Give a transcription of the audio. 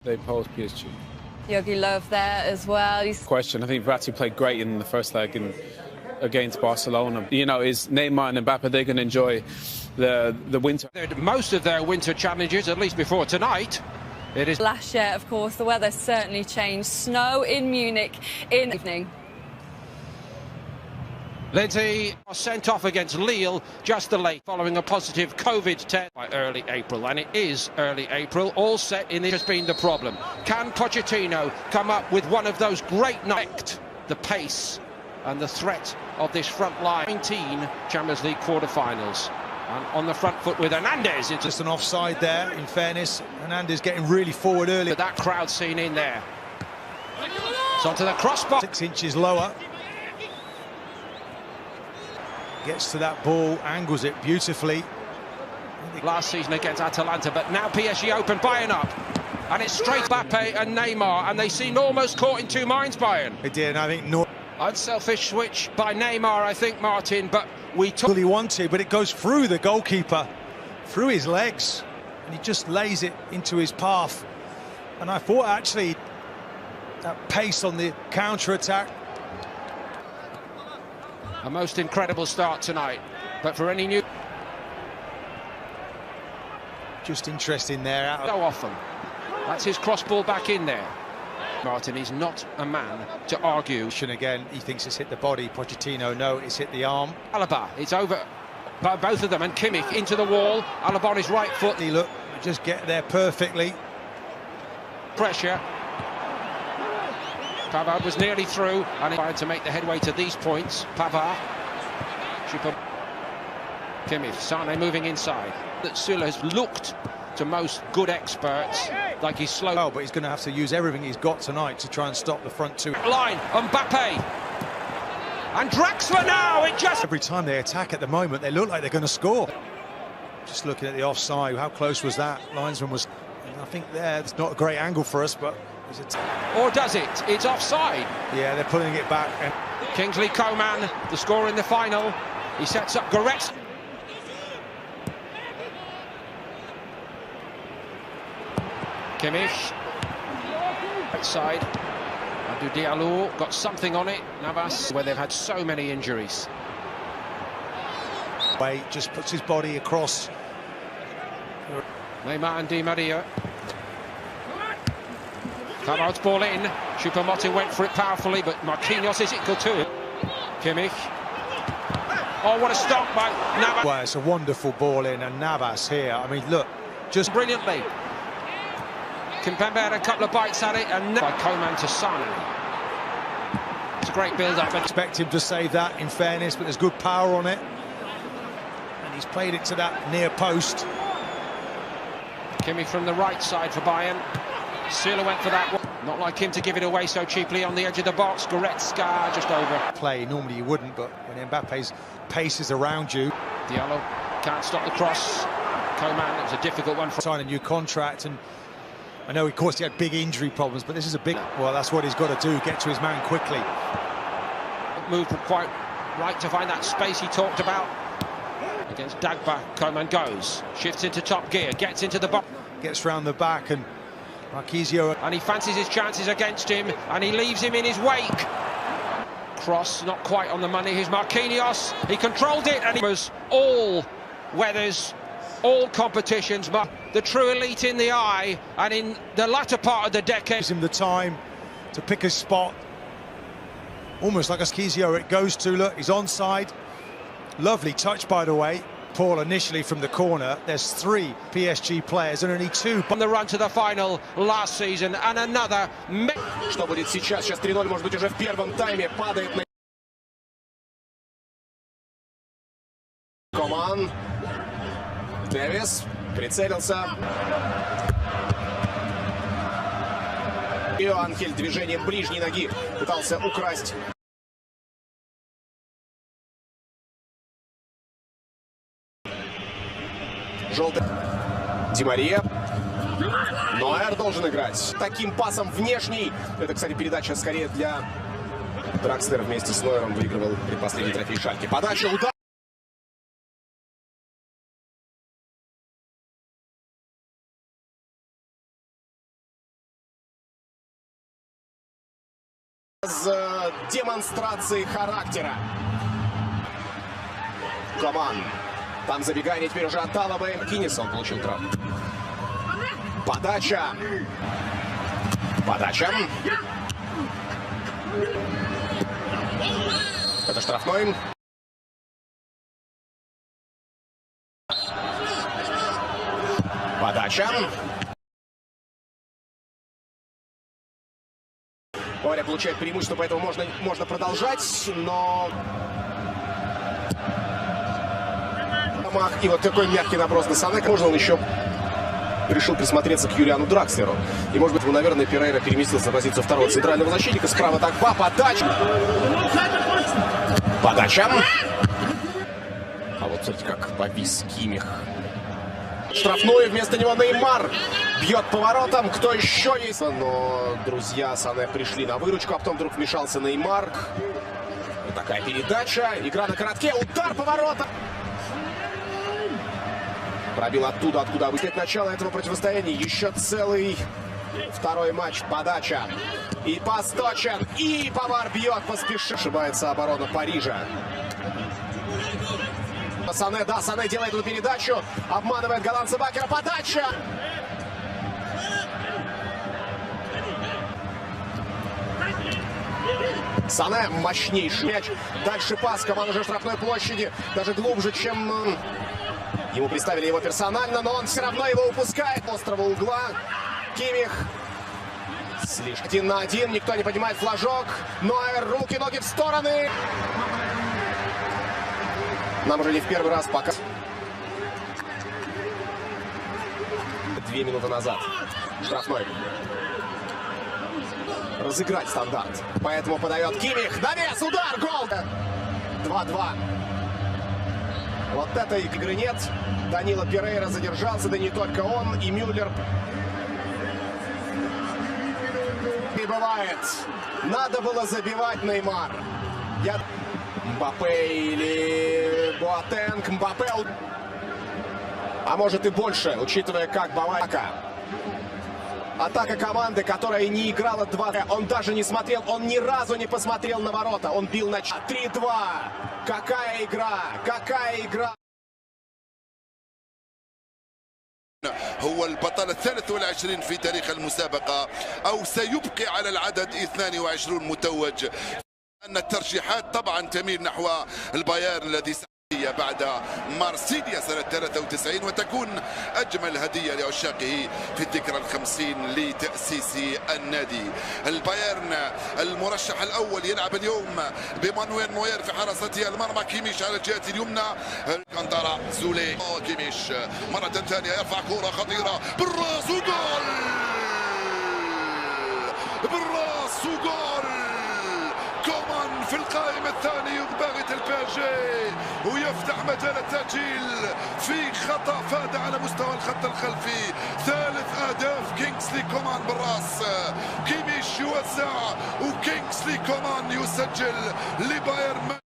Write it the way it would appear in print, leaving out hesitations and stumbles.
They pose PSG. Yogi Love there as well. Question, I think Verratti played great in the first leg against Barcelona. You know, is Neymar and Mbappe, they're going to enjoy the winter. Most of their winter challenges, at least before tonight. It is last year, of course, the weather certainly changed. Snow in Munich in the evening. Lindsay sent off against Lille just the late following a positive COVID test by early April, and it is early April, all set in. This has been the problem. Can Pochettino come up with one of those great nights? The pace and the threat of this front line. 19 Champions League quarter-finals. And on the front foot with Hernandez. It's just an offside there, in fairness. Hernandez getting really forward early. But that crowd scene in there. It's onto the crossbar. 6 inches lower. Gets to that ball, angles it beautifully. Last season against Atalanta, but now PSG open, Bayern up. And it's straight Mbappe and Neymar, and they seem almost caught in two minds, Bayern. They did, and I think unselfish switch by Neymar, I think, Martin, but we took... He wanted, but it goes through the goalkeeper, through his legs, and he just lays it into his path. And I thought, actually, that pace on the counter-attack. A most incredible start tonight, but for any new... Just interesting there. So often. That's his cross ball back in there. Martin is not a man to argue. Again, he thinks it's hit the body. Pochettino, no, it's hit the arm. Alaba, it's over by both of them, and Kimmich into the wall. Alaba on his right foot. Look, just get there perfectly. Pressure. Pavard was nearly through, and he tried to make the headway to these points. Pavard. Kimmich, Sane moving inside. That Süle has looked to most good experts like he's slow. Oh, but he's going to have to use everything he's got tonight to try and stop the front two. Line, Mbappe. And Draxler now, it just... Every time they attack at the moment, they look like they're going to score. Just looking at the offside, how close was that? Linesman was, I think it's not a great angle for us, but... Or does it? It's offside. Yeah, they're pulling it back. And Kingsley Coman, the scorer in the final. He sets up Goretz. Kimmich. Right side. Abdou Diallo got something on it. Navas, where they've had so many injuries. Just puts his body across. Neymar and Di Maria. Pavard's ball in. Choupo-Moting went for it powerfully, but Marquinhos is equal to it. Kimmich. Oh, what a stop by Navas. Well, it's a wonderful ball in, and Navas here. I mean, look, just brilliantly. Kimpembe had a couple of bites at it, and by Coman to Sane. It's a great build-up. Expect him to save that, in fairness, but there's good power on it. And he's played it to that near post. Kimmich from the right side for Bayern. Süle went for that one. Not like him to give it away so cheaply on the edge of the box. Goretzka just over. Play, normally you wouldn't, but when Mbappe's pace is around you. Diallo can't stop the cross. Coman, it was a difficult one. Sign a new contract, and I know, of course, he had big injury problems, but this is a big... Well, that's what he's got to do, get to his man quickly. Moved quite right to find that space he talked about. Against Dagba, Coman goes. Shifts into top gear, gets into the box. Gets round the back, and Marquinhos... And he fancies his chances against him, and he leaves him in his wake. Cross, not quite on the money. Here's Marquinhos. He controlled it, and he was all weathers, all competitions. But the true elite in the eye, and in the latter part of the decade... Gives him the time to pick his spot. Almost like a Marquinhos it goes to. Look, he's onside. Lovely touch, by the way. Paul initially from the corner. There's 3 PSG players and only 2 on the run to the final last season, and another. Что будет сейчас? Сейчас 3-0, может быть, уже в первом тайме падает на... Коман. Дэвис прицелился. Анхель движением ближней ноги пытался украсть. Желтый. Ди Мария. Нойер должен играть таким пасом внешний. Это, кстати, передача скорее для Дракслера вместе с Нойером выигрывал предпоследний трофей Шальке. Подача, удар. Демонстрации характера. Коман. Там забегание теперь уже от Талабы. Кинес, он получил травму. Подача. Подача. Это штрафной. Подача. Боря получает преимущество, поэтому можно продолжать, но... И вот такой мягкий наброс на Сане. Можно он еще решил присмотреться к Юлиану Дракслеру. И, может быть, наверное, Перейра переместился на позицию второго центрального защитника. Справа Такба. Подача. Подача. А вот смотрите, как повис Кимих. Штрафной, вместо него Неймар. Бьет поворотом. Кто еще есть? Но друзья Сане пришли на выручку, а потом вдруг вмешался Неймар. Вот такая передача. Игра на коротке. Удар поворота. Пробил оттуда, откуда выйдет начало этого противостояния. Еще целый второй матч. Подача. И пас точен. И Павар бьет, поспешит. Ошибается оборона Парижа. Сане, да, Сане делает эту передачу. Обманывает голландца Бакера. Подача. Сане мощнейший мяч. Дальше пас. Команда уже в штрафной площади. Даже глубже, чем... Ему представили его персонально, но он все равно его упускает. Острого угла. Кимих. Слишком 1 на 1. Никто не поднимает флажок. Нойер. Руки, ноги в стороны. Нам уже не в первый раз пока. 2 минуты назад. Штрафной. Разыграть стандарт. Поэтому подает Кимих. Навес. Удар. Гол. 2-2. Вот этой игры нет. Данила Перейра задержался, да не только он, и Мюллер. И бывает. Надо было забивать Неймар. Мбаппе или Боатенг. Мбаппе. А может и больше, учитывая, как Бавака. Атака команды, которая не играла 2. Он даже не смотрел, он ни разу не посмотрел на ворота. Он бил на 3-2. Какая игра! Какая игра! هو البطل ال23 في تاريخ المسابقة أو سيبقي على العدد 22 متوج. أن الترشيحات طبعا تميل نحو البايرن الذي بعد مارسيليا سنة 93 وتكون أجمل هدية لعشاقه في الذكرى ال50 لتأسيس النادي. البايرن المرشح الأول يلعب اليوم بمانويل نوير في حراسته المرمى. كيميش على الجهة اليمنى. كانتارا زولي. كيميش مرة ثانية يرفع كرة خطيرة بالراس وجول. بالراس وجول. كومان في القائمة الثانية باغت الباجي ويفتح مجال التسجيل في خطأ فاد على مستوى الخط الخلفي. 3 أهداف كينغسلي كومان بالراس. كيميش يوزع وكينغسلي كومان يسجل لبايرن.